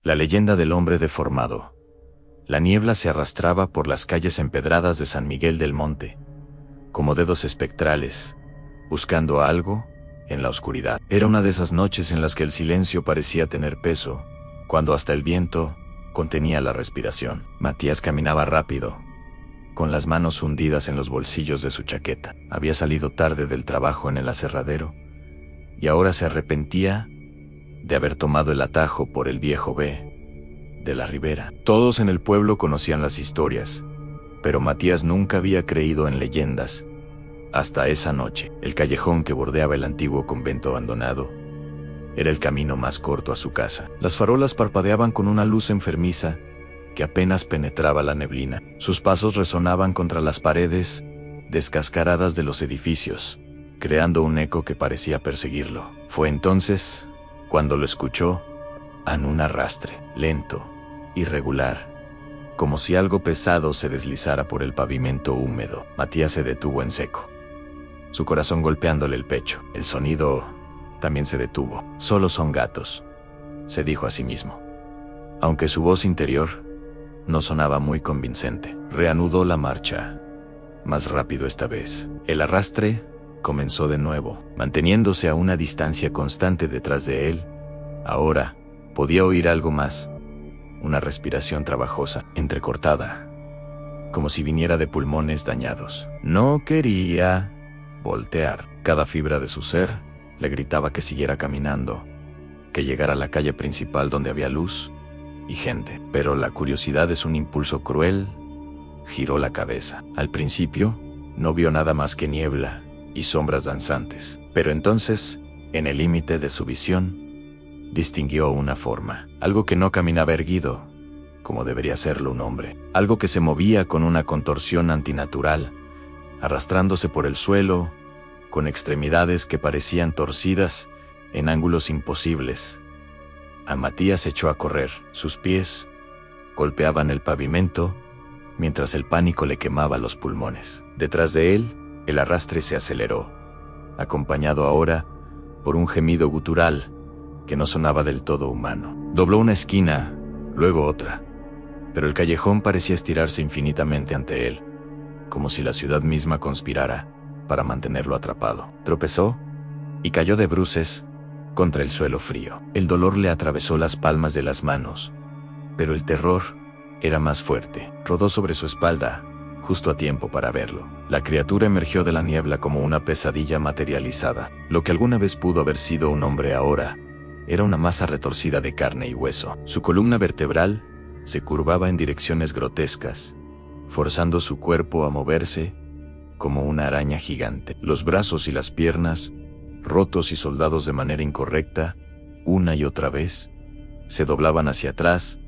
La leyenda del hombre deformado. La niebla se arrastraba por las calles empedradas de San Miguel del Monte, como dedos espectrales, buscando algo en la oscuridad. Era una de esas noches en las que el silencio parecía tener peso, cuando hasta el viento contenía la respiración. Matías caminaba rápido, con las manos hundidas en los bolsillos de su chaqueta. Había salido tarde del trabajo en el aserradero, y ahora se arrepentía de haber tomado el atajo por el viejo B de la Ribera. Todos en el pueblo conocían las historias, pero Matías nunca había creído en leyendas hasta esa noche. El callejón que bordeaba el antiguo convento abandonado era el camino más corto a su casa. Las farolas parpadeaban con una luz enfermiza que apenas penetraba la neblina. Sus pasos resonaban contra las paredes descascaradas de los edificios, creando un eco que parecía perseguirlo. Fue entonces cuando lo escuchó en un arrastre, lento, irregular, como si algo pesado se deslizara por el pavimento húmedo. Matías se detuvo en seco, su corazón golpeándole el pecho. El sonido también se detuvo. Solo son gatos, se dijo a sí mismo, aunque su voz interior no sonaba muy convincente. Reanudó la marcha, más rápido esta vez. El arrastre comenzó de nuevo, manteniéndose a una distancia constante detrás de él. Ahora podía oír algo más, una respiración trabajosa, entrecortada, como si viniera de pulmones dañados. No quería voltear. Cada fibra de su ser le gritaba que siguiera caminando, que llegara a la calle principal donde había luz y gente. Pero la curiosidad es un impulso cruel. Giró la cabeza. Al principio, no vio nada más que niebla y sombras danzantes. Pero entonces, en el límite de su visión, distinguió una forma. Algo que no caminaba erguido, como debería hacerlo un hombre. Algo que se movía con una contorsión antinatural, arrastrándose por el suelo, con extremidades que parecían torcidas en ángulos imposibles. A Matías se echó a correr. Sus pies golpeaban el pavimento, mientras el pánico le quemaba los pulmones. Detrás de él, el arrastre se aceleró, acompañado ahora por un gemido gutural que no sonaba del todo humano. Dobló una esquina, luego otra, pero el callejón parecía estirarse infinitamente ante él, como si la ciudad misma conspirara para mantenerlo atrapado. Tropezó y cayó de bruces contra el suelo frío. El dolor le atravesó las palmas de las manos, pero el terror era más fuerte. Rodó sobre su espalda, justo a tiempo para verlo. La criatura emergió de la niebla como una pesadilla materializada. Lo que alguna vez pudo haber sido un hombre ahora era una masa retorcida de carne y hueso. Su columna vertebral se curvaba en direcciones grotescas, forzando su cuerpo a moverse como una araña gigante. Los brazos y las piernas, rotos y soldados de manera incorrecta, una y otra vez, se doblaban hacia atrás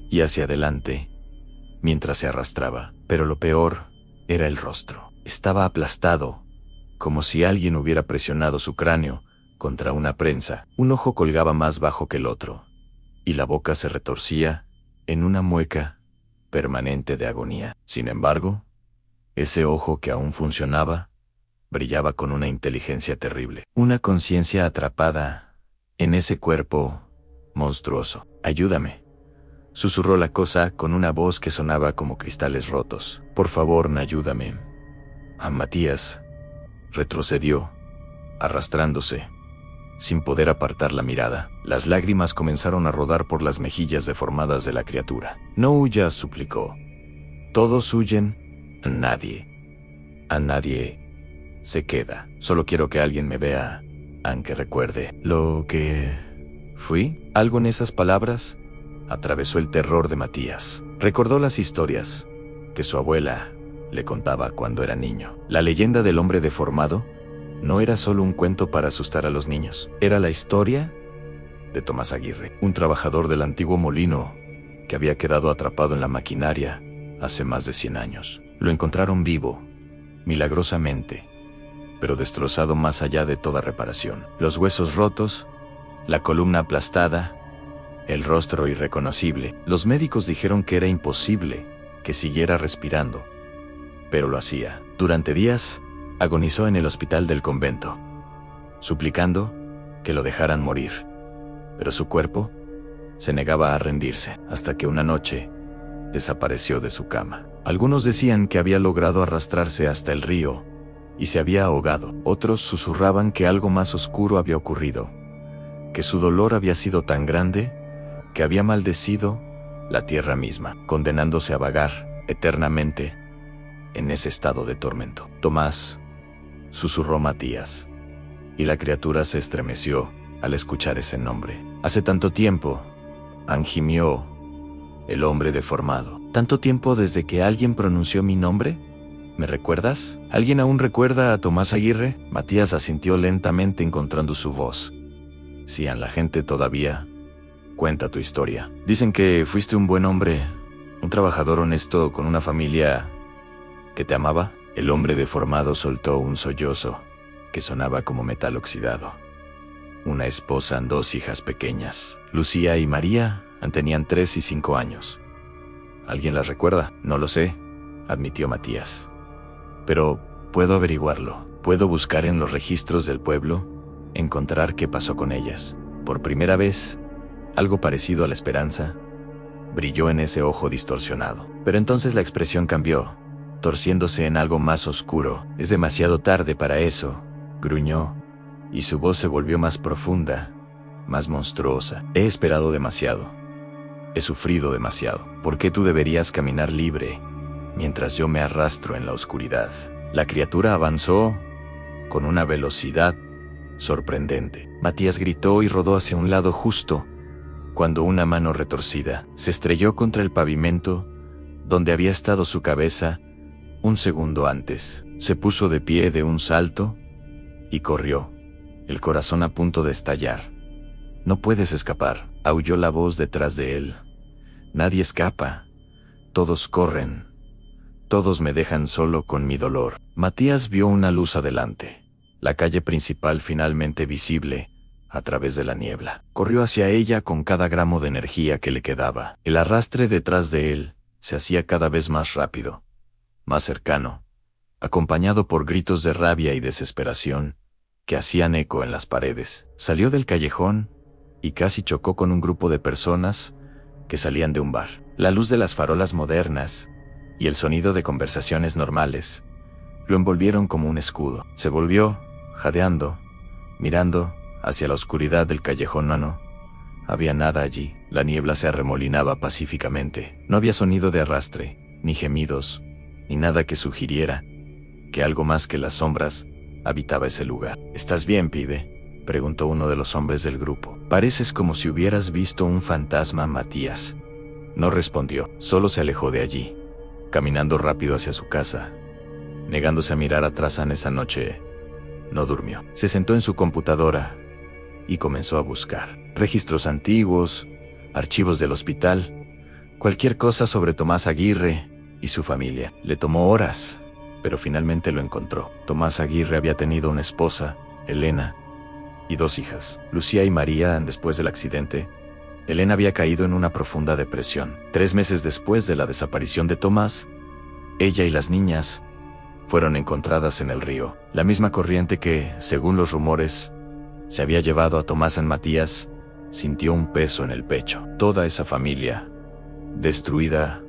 y hacia adelante mientras se arrastraba. Pero lo peor era el rostro. Estaba aplastado, como si alguien hubiera presionado su cráneo contra una prensa. Un ojo colgaba más bajo que el otro, y la boca se retorcía en una mueca permanente de agonía. Sin embargo, ese ojo que aún funcionaba, brillaba con una inteligencia terrible. Una conciencia atrapada en ese cuerpo monstruoso. «Ayúdame», susurró la cosa con una voz que sonaba como cristales rotos. «Por favor, ayúdame». Matías retrocedió, arrastrándose, sin poder apartar la mirada. Las lágrimas comenzaron a rodar por las mejillas deformadas de la criatura. «No huyas», suplicó. «Todos huyen. A nadie se queda. Solo quiero que alguien me vea, aunque recuerde lo que fui». Algo en esas palabras atravesó el terror de Matías. Recordó las historias que su abuela le contaba cuando era niño. La leyenda del hombre deformado no era solo un cuento para asustar a los niños. Era la historia de Tomás Aguirre, un trabajador del antiguo molino que había quedado atrapado en la maquinaria hace más de 100 años. Lo encontraron vivo, milagrosamente, pero destrozado más allá de toda reparación. Los huesos rotos, la columna aplastada, el rostro irreconocible. Los médicos dijeron que era imposible que siguiera respirando, pero lo hacía. Durante días, agonizó en el hospital del convento, suplicando que lo dejaran morir, pero su cuerpo se negaba a rendirse, hasta que una noche desapareció de su cama. Algunos decían que había logrado arrastrarse hasta el río y se había ahogado. Otros susurraban que algo más oscuro había ocurrido, que su dolor había sido tan grande que había maldecido la tierra misma, condenándose a vagar eternamente en ese estado de tormento. Tomás, susurró Matías, y la criatura se estremeció al escuchar ese nombre. Hace tanto tiempo, gimió el hombre deformado. ¿Tanto tiempo desde que alguien pronunció mi nombre? ¿Me recuerdas? ¿Alguien aún recuerda a Tomás Aguirre? Matías asintió lentamente encontrando su voz. Sí, la gente todavía cuenta tu historia. Dicen que fuiste un buen hombre, un trabajador honesto con una familia que te amaba. El hombre deformado soltó un sollozo que sonaba como metal oxidado. Una esposa, 2 hijas pequeñas. Lucía y María tenían 3 y 5 años. ¿Alguien las recuerda? No lo sé, admitió Matías. Pero puedo averiguarlo. Puedo buscar en los registros del pueblo, encontrar qué pasó con ellas. Por primera vez, algo parecido a la esperanza brilló en ese ojo distorsionado. Pero entonces la expresión cambió, torciéndose en algo más oscuro. Es demasiado tarde para eso, gruñó, y su voz se volvió más profunda, más monstruosa. He esperado demasiado. He sufrido demasiado. ¿Por qué tú deberías caminar libre mientras yo me arrastro en la oscuridad? La criatura avanzó con una velocidad sorprendente. Matías gritó y rodó hacia un lado justo cuando una mano retorcida se estrelló contra el pavimento donde había estado su cabeza un segundo antes. Se puso de pie de un salto y corrió, el corazón a punto de estallar. No puedes escapar, aulló la voz detrás de él. Nadie escapa. Todos corren. Todos me dejan solo con mi dolor. Matías vio una luz adelante. La calle principal finalmente visible a través de la niebla. Corrió hacia ella con cada gramo de energía que le quedaba. El arrastre detrás de él se hacía cada vez más rápido, más cercano, acompañado por gritos de rabia y desesperación que hacían eco en las paredes. Salió del callejón y casi chocó con un grupo de personas que salían de un bar. La luz de las farolas modernas y el sonido de conversaciones normales lo envolvieron como un escudo. Se volvió, jadeando, mirando hacia la oscuridad del callejón. No había nada allí. La niebla se arremolinaba pacíficamente. No había sonido de arrastre, ni gemidos, ni nada que sugiriera que algo más que las sombras habitaba ese lugar. ¿Estás bien, pibe?, preguntó uno de los hombres del grupo. Pareces como si hubieras visto un fantasma. Matías no respondió, solo se alejó de allí, caminando rápido hacia su casa, negándose a mirar atrás. Esa noche no durmió. Se sentó en su computadora y comenzó a buscar registros antiguos, archivos del hospital, cualquier cosa sobre Tomás Aguirre y su familia. Le tomó horas, pero finalmente lo encontró. Tomás Aguirre había tenido una esposa, Elena, y 2 hijas, Lucía y María. Después del accidente, Elena había caído en una profunda depresión. 3 meses después de la desaparición de Tomás, ella y las niñas fueron encontradas en el río. La misma corriente que, según los rumores, se había llevado a Tomás. Matías sintió un peso en el pecho. Toda esa familia, destruida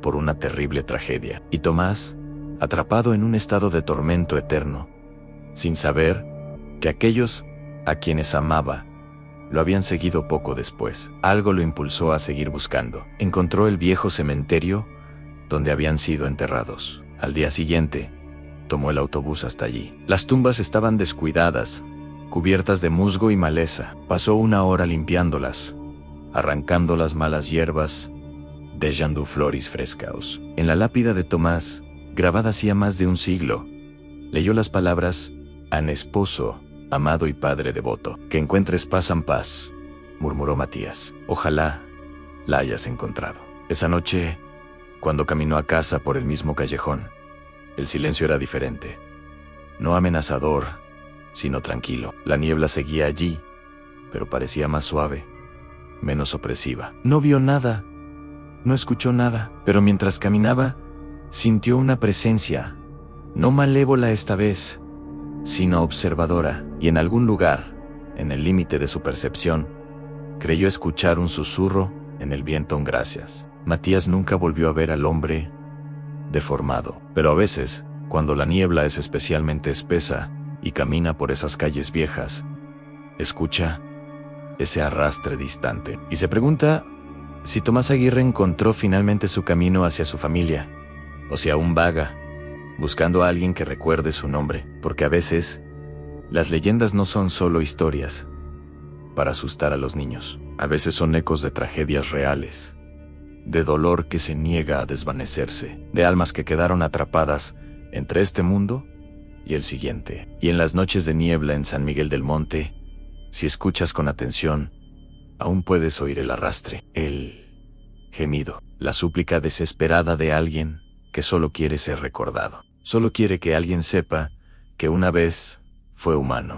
por una terrible tragedia. Y Tomás, atrapado en un estado de tormento eterno, sin saber que aquellos a quienes amaba lo habían seguido poco después. Algo lo impulsó a seguir buscando. Encontró el viejo cementerio donde habían sido enterrados. Al día siguiente, tomó el autobús hasta allí. Las tumbas estaban descuidadas, cubiertas de musgo y maleza. Pasó 1 hora limpiándolas, arrancando las malas hierbas, dejando flores frescas. En la lápida de Tomás, grabada hacía más de un siglo, leyó las palabras: «An esposo, amado y padre devoto». «Que encuentres paz en paz», murmuró Matías. «Ojalá la hayas encontrado». Esa noche, cuando caminó a casa por el mismo callejón, el silencio era diferente. No amenazador, sino tranquilo. La niebla seguía allí, pero parecía más suave, menos opresiva. No vio nada, no escuchó nada, pero mientras caminaba, sintió una presencia, no malévola esta vez, sino observadora, y en algún lugar, en el límite de su percepción, Creyó escuchar un susurro en el viento. Gracias. Matías nunca volvió a ver al hombre deformado. Pero a veces, cuando la niebla es especialmente espesa y camina por esas calles viejas, escucha ese arrastre distante y se pregunta si Tomás Aguirre encontró finalmente su camino hacia su familia, o si aún vaga, buscando a alguien que recuerde su nombre, porque a veces las leyendas no son solo historias para asustar a los niños. A veces son ecos de tragedias reales, de dolor que se niega a desvanecerse, de almas que quedaron atrapadas entre este mundo y el siguiente. Y en las noches de niebla en San Miguel del Monte, si escuchas con atención, aún puedes oír el arrastre, el gemido, la súplica desesperada de alguien que solo quiere ser recordado. Solo quiere que alguien sepa que una vez fue humano.